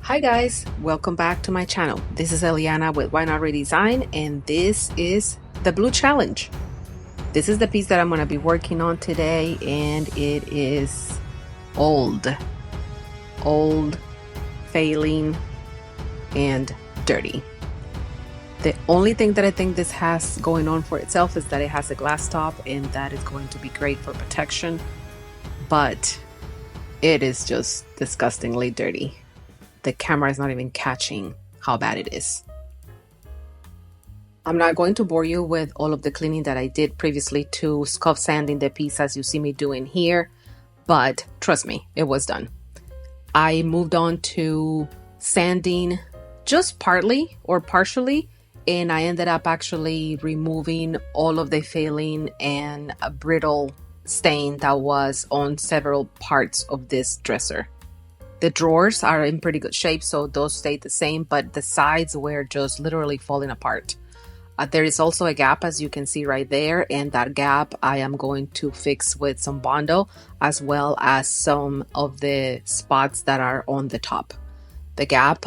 Hi guys, welcome back to my channel. This is Eliana with Why Not Redesign, and this is the Blue Challenge. This is the piece that I'm going to be working on today, and it is old, failing, and dirty. The only thing that I think this has going on for itself is that it has a glass top, and that is going to be great for protection, but it is just disgustingly dirty. The camera is not even catching how bad it is. I'm not going to bore you with all of the cleaning that I did previously to scuff sanding the piece as you see me doing here, but trust me, it was done. I moved on to sanding just partly or partially, and I ended up actually removing all of the failing and brittle stain that was on several parts of this dresser. The drawers are in pretty good shape, so those stayed the same, but the sides were just literally falling apart. There is also a gap, as you can see right there, and that gap I am going to fix with some Bondo, as well as some of the spots that are on the top. The gap,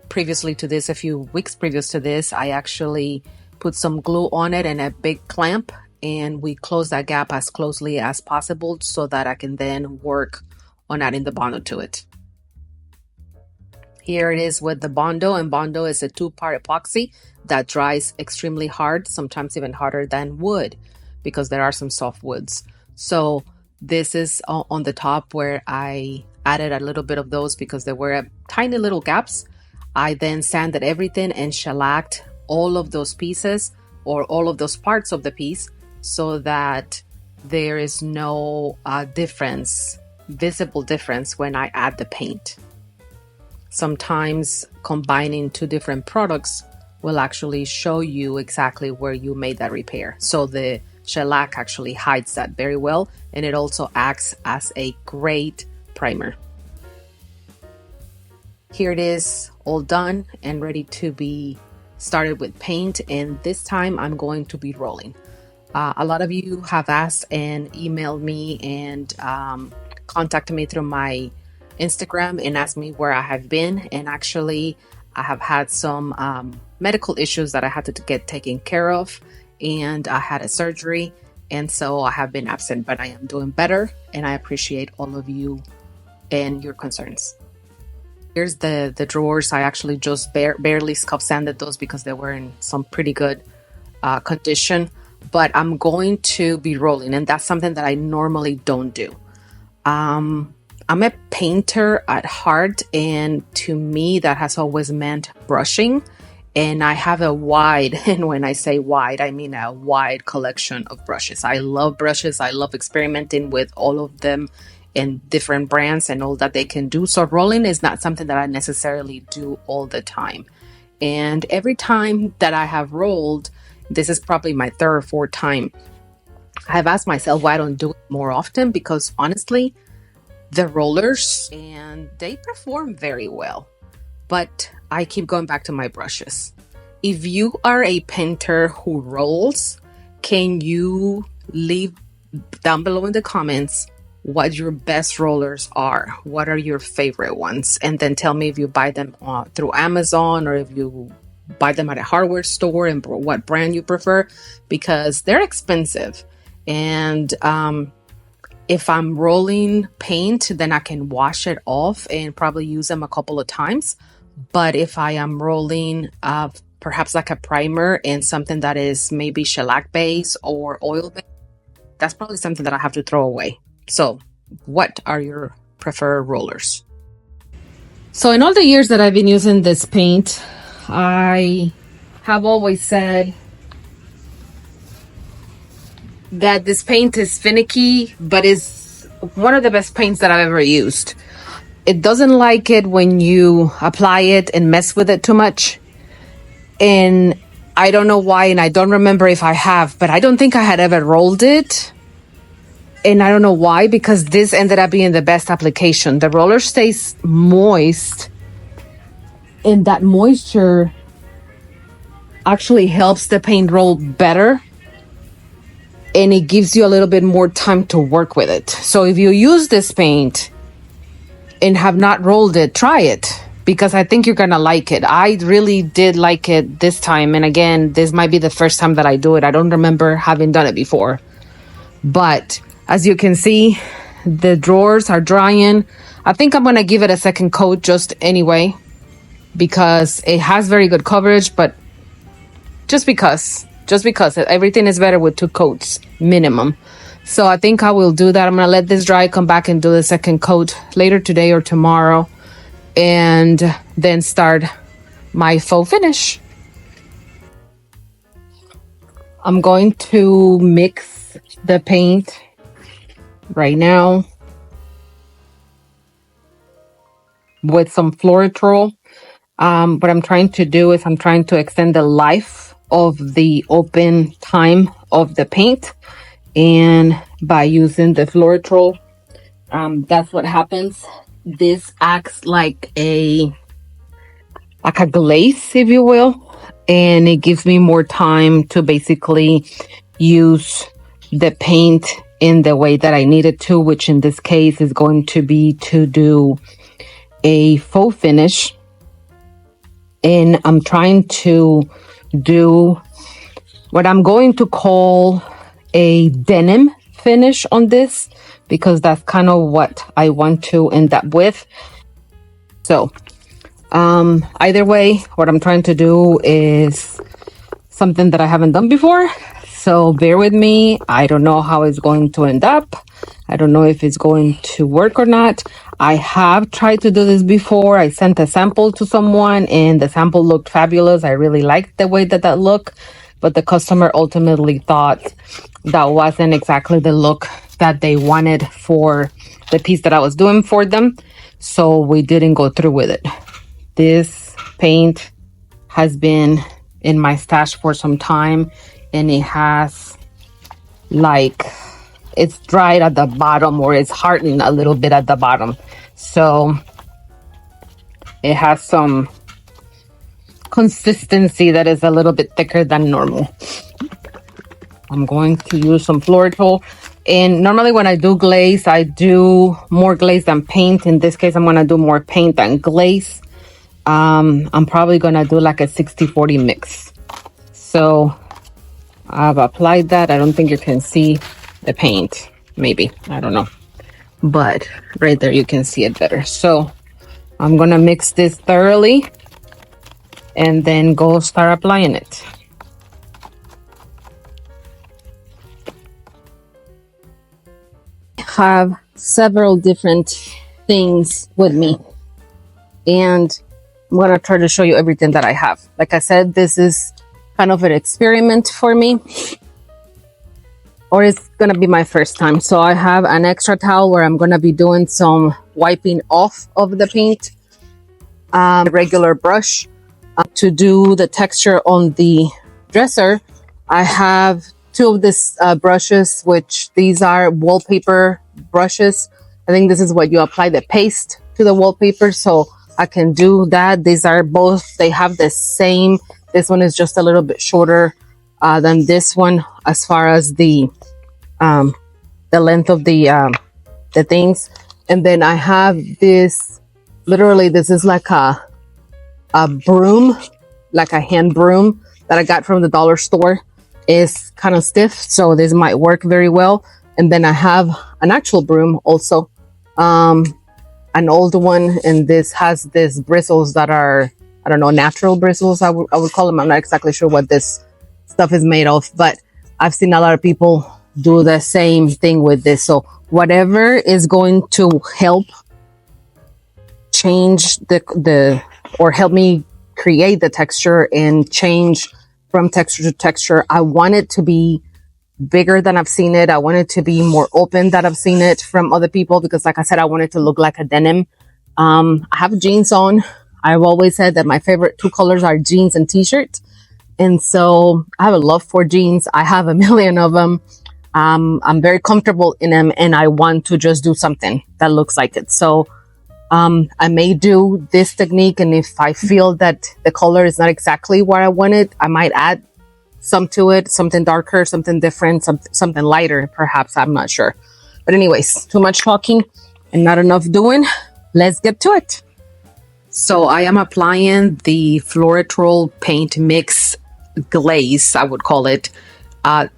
previously to this, a few weeks previous to this, I actually put some glue on it and a big clamp, and we closed that gap as closely as possible so that I can then work on adding the Bondo to it. Here it is with the Bondo, and Bondo is a 2-part epoxy that dries extremely hard, sometimes even harder than wood, because there are some soft woods. So this is on the top where I added a little bit of those because there were tiny little gaps. I then sanded everything and shellacked all of those pieces or all of those parts of the piece so that there is no visible difference when I add the paint. Sometimes combining two different products will actually show you exactly where you made that repair. So the shellac actually hides that very well, and it also acts as a great primer. Here it is, all done and ready to be started with paint, and this time I'm going to be rolling. A lot of you have asked and emailed me and contacted me through my Instagram and asked me where I have been, and actually I have had some medical issues that I had to get taken care of, and I had a surgery, and so I have been absent, but I am doing better, and I appreciate all of you and your concerns. Here's the drawers. I actually just barely scuff sanded those because they were in some pretty good condition, but I'm going to be rolling, and that's something that I normally don't do. I'm a painter at heart, and to me that has always meant brushing, and I have a wide, and when I say wide, I mean a wide collection of brushes. I love brushes. I love experimenting with all of them in different brands and all that they can do. So rolling is not something that I necessarily do all the time. And every time that I have rolled, this is probably my third or fourth time, I have asked myself why I don't do it more often, because honestly, the rollers, and they perform very well, but I keep going back to my brushes. If you are a painter who rolls, can you leave down below in the comments what your best rollers are? What are your favorite ones? And then tell me if you buy them through Amazon or if you buy them at a hardware store and what brand you prefer, because they're expensive. And if I'm rolling paint, then I can wash it off and probably use them a couple of times. But if I am rolling perhaps like a primer and something that is maybe shellac base or oil base, that's probably something that I have to throw away. So what are your preferred rollers? So in all the years that I've been using this paint, I have always said that this paint is finicky, but is one of the best paints that I've ever used. It doesn't like it when you apply it and mess with it too much. And I don't know why, and I don't remember if I have, but I don't think I had ever rolled it. And I don't know why, because this ended up being the best application. The roller stays moist, and that moisture actually helps the paint roll better, and it gives you a little bit more time to work with it. So if you use this paint and have not rolled it, try it. because I think you're gonna like it. I really did like it this time, and again, this might be the first time that I do it. I don't remember having done it before, but as you can see, the drawers are drying. I think I'm gonna give it a second coat just anyway, because it has very good coverage, but just because everything is better with 2 coats minimum. So I think I will do that. I'm gonna let this dry, come back and do the second coat later today or tomorrow, and then start my faux finish. I'm going to mix the paint right now with some Fluorotrol. What I'm trying to do is I'm trying to extend the life of the open time of the paint, and by using the Fluorotrol, that's what happens. This acts like a glaze, if you will, and it gives me more time to basically use the paint in the way that I need it to, which in this case is going to be to do a faux finish. And I'm trying to do what I'm going to call a denim finish on this, because that's kind of what I want to end up with. So either way, what I'm trying to do is something that I haven't done before, so bear with me. I don't know how it's going to end up. I don't know if it's going to work or not. I have tried to do this before. I sent a sample to someone and the sample looked fabulous. I really liked the way that looked, but the customer ultimately thought that wasn't exactly the look that they wanted for the piece that I was doing for them. So we didn't go through with it. This paint has been in my stash for some time, and it has it's dried at the bottom, or it's hardened a little bit at the bottom. So it has some consistency that is a little bit thicker than normal. I'm going to use some Fluorotrol. And normally when I do glaze, I do more glaze than paint. In this case, I'm going to do more paint than glaze. I'm probably going to do like a 60-40 mix. So I've applied that. I don't think you can see the paint. Maybe. I don't know. But right there, you can see it better. So I'm going to mix this thoroughly and then go start applying it. I have several different things with me, and I'm going to try to show you everything that I have. Like I said, this is kind of an experiment for me, or it's going to be my first time. So I have an extra towel where I'm going to be doing some wiping off of the paint. Regular brush to do the texture on the dresser. I have 2 of these brushes, which these are wallpaper brushes. I think this is what you apply the paste to the wallpaper, so I can do that. These are both, they have the same. This one is just a little bit shorter than this one as far as the length of the things. And then I have this, literally this is like a broom, like a hand broom that I got from the dollar store. Is kind of stiff, so this might work very well. And then I have an actual broom also, an old one, and this has this bristles that are, I don't know, natural bristles, I would call them. I'm not exactly sure what this stuff is made of, but I've seen a lot of people do the same thing with this. So whatever is going to help change the or help me create the texture and change from texture to texture. I want it to be bigger than I've seen it. I want it to be more open than I've seen it from other people, because like I said, I want it to look like a denim. I have jeans on. I've always said that my favorite 2 colors are jeans and t-shirt. And so I have a love for jeans. I have a million of them. I'm very comfortable in them, and I want to just do something that looks like it. So I may do this technique, and if I feel that the color is not exactly where I want it, I might add some to it, something darker, something different, something lighter, perhaps. I'm not sure. But anyways, too much talking and not enough doing. Let's get to it. So I am applying the floral paint mix glaze, I would call it,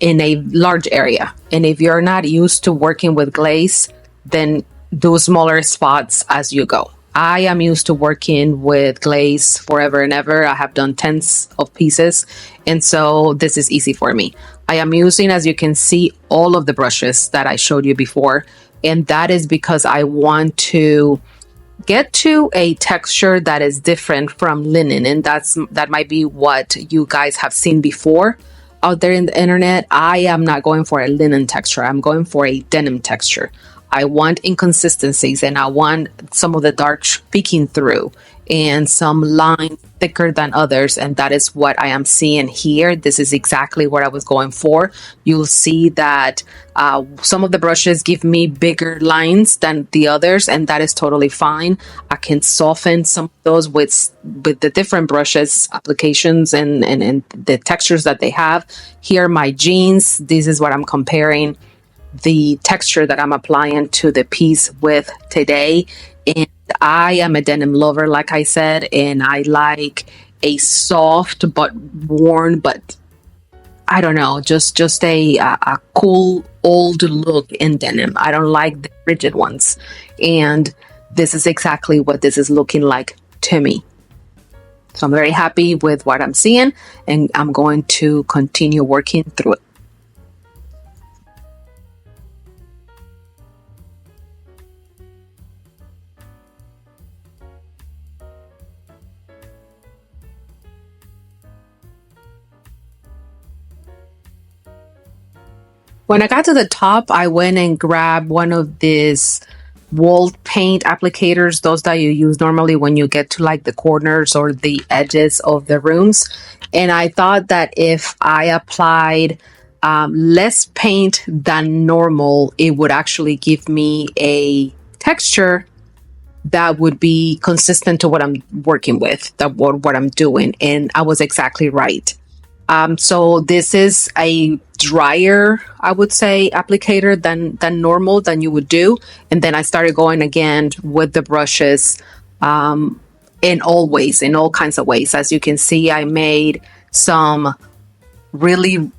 in a large area. And if you're not used to working with glaze, then do smaller spots as you go. I am used to working with glaze forever and ever. I have done tens of pieces, and so this is easy for me. I am using, as you can see, all of the brushes that I showed you before, and that is because I want to get to a texture that is different from linen, and that might be what you guys have seen before out there in the internet. I am not going for a linen texture. I'm going for a denim texture. I want inconsistencies, and I want some of the dark peeking through and some lines thicker than others, and that is what I am seeing here. This is exactly what I was going for. You'll see that some of the brushes give me bigger lines than the others, and that is totally fine. I can soften some of those with the different brushes applications and the textures that they have. Here, my jeans, this is what I'm comparing the texture that I'm applying to the piece with today. And I am a denim lover, like I said, and I like a soft but worn, but I don't know, just a cool old look in denim. I don't like the rigid ones, and this is exactly what this is looking like to me. So I'm very happy with what I'm seeing, and I'm going to continue working through it. When I got to the top, I went and grabbed one of these wall paint applicators, those that you use normally when you get to like the corners or the edges of the rooms. And I thought that if I applied less paint than normal, it would actually give me a texture that would be consistent to what I'm working with, that what I'm doing. And I was exactly right. So this is a drier, I would say, applicator than normal, than you would do. And then I started going again with the brushes in all ways, in all kinds of ways. As you can see, I made some really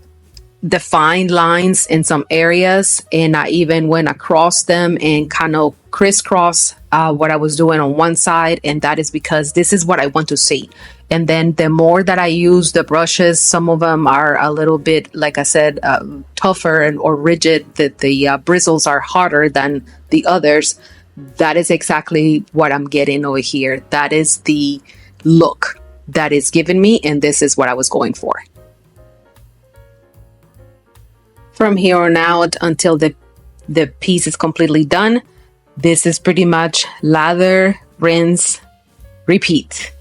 defined lines in some areas, and I even went across them and kind of crisscross what I was doing on one side, and that is because this is what I want to see. And then the more that I use the brushes, some of them are a little bit, like I said, tougher or rigid, that the bristles are harder than the others. That is exactly what I'm getting over here. That is the look that is given me, and this is what I was going for. From here on out until the piece is completely done, this is pretty much lather, rinse, repeat.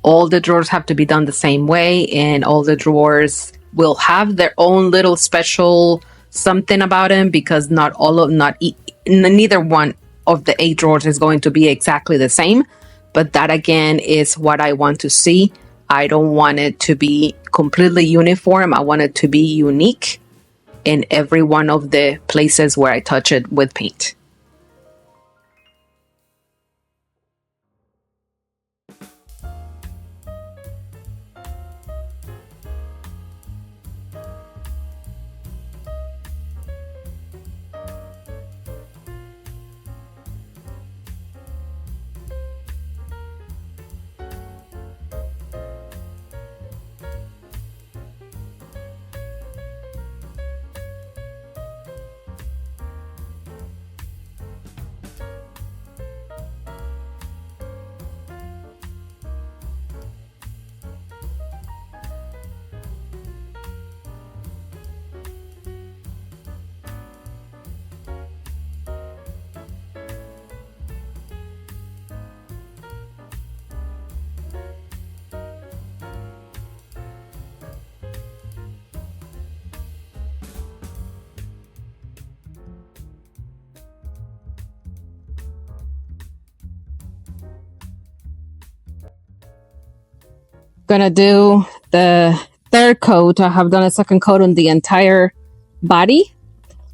All the drawers have to be done the same way, and all the drawers will have their own little special something about them, because neither one of the 8 drawers is going to be exactly the same. But that again is what I want to see. I don't want it to be completely uniform. I want it to be unique in every one of the places where I touch it with paint. Gonna do the 3rd coat. I have done a 2nd coat on the entire body,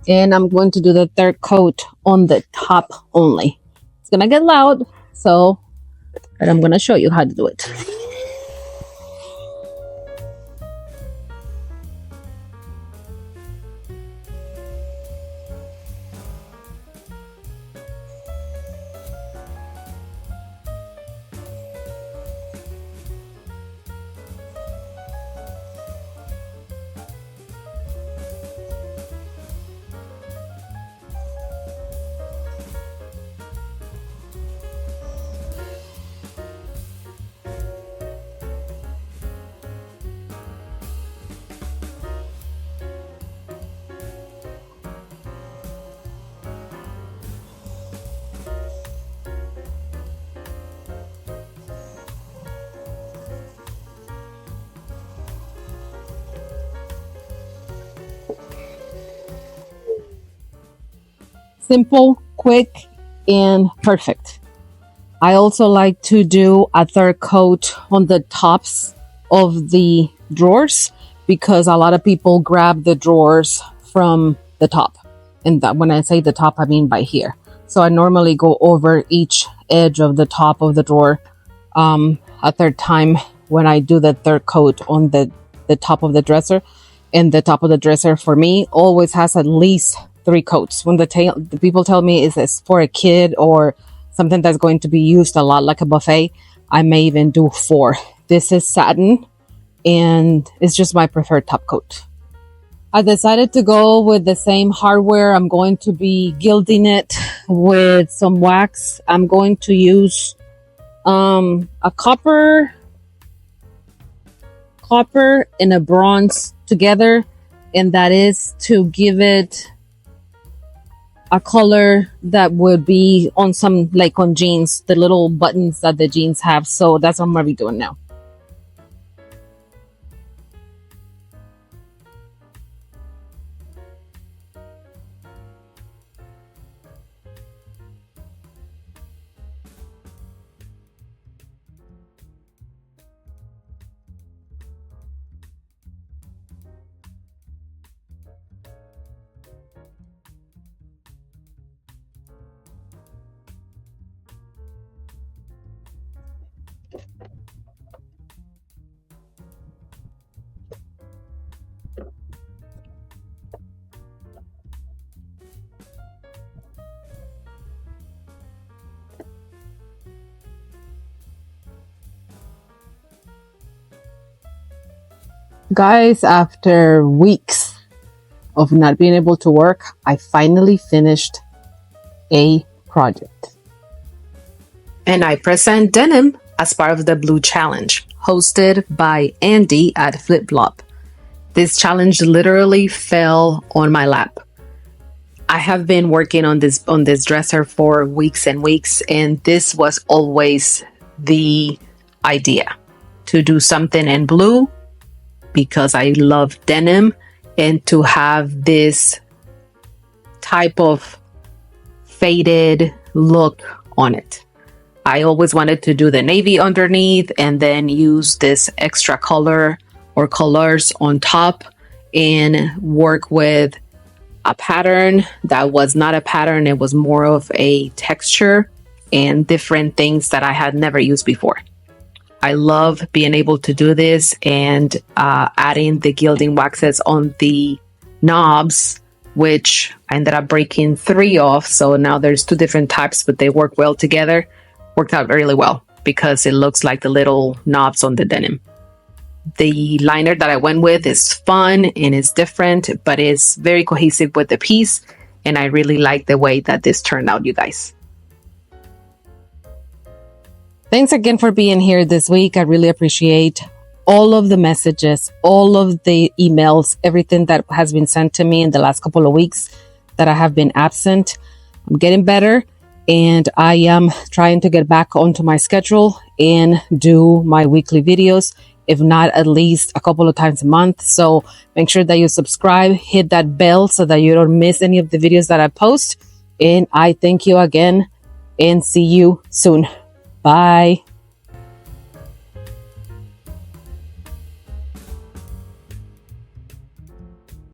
and I'm going to do the 3rd coat on the top only. It's gonna get loud, so but I'm gonna show you how to do it. Simple, quick, and perfect. I also like to do a third coat on the tops of the drawers because a lot of people grab the drawers from the top. And that, when I say the top, I mean by here. So I normally go over each edge of the top of the drawer a third time when I do the third coat on the top of the dresser. And the top of the dresser for me always has at least 3 coats. When the people tell me it's for a kid or something that's going to be used a lot like a buffet, I may even do 4. This is satin and it's just my preferred top coat. I decided to go with the same hardware. I'm going to be gilding it with some wax. I'm going to use a copper and a bronze together, and that is to give it a color that would be on some, like on jeans, the little buttons that the jeans have. So that's what I'm gonna be doing now. Guys, after weeks of not being able to work, I finally finished a project. And I present Denim as part of the Blue Challenge, hosted by Andy at FlipFlop. This challenge literally fell on my lap. I have been working on this dresser for weeks and weeks, and this was always the idea, to do something in blue because I love denim, and to have this type of faded look on it. I always wanted to do the navy underneath and then use this extra color or colors on top and work with a pattern that was not a pattern. It was more of a texture and different things that I had never used before. I love being able to do this and adding the gilding waxes on the knobs, which I ended up breaking 3 off. So now there's 2 different types, but they work well together. Worked out really well because it looks like the little knobs on the denim. The liner that I went with is fun and it's different, but it's very cohesive with the piece. And I really like the way that this turned out, you guys. Thanks again for being here this week. I really appreciate all of the messages, all of the emails, everything that has been sent to me in the last couple of weeks that I have been absent. I'm getting better and I am trying to get back onto my schedule and do my weekly videos, if not at least a couple of times a month. So make sure that you subscribe, hit that bell so that you don't miss any of the videos that I post. And I thank you again and see you soon. Bye.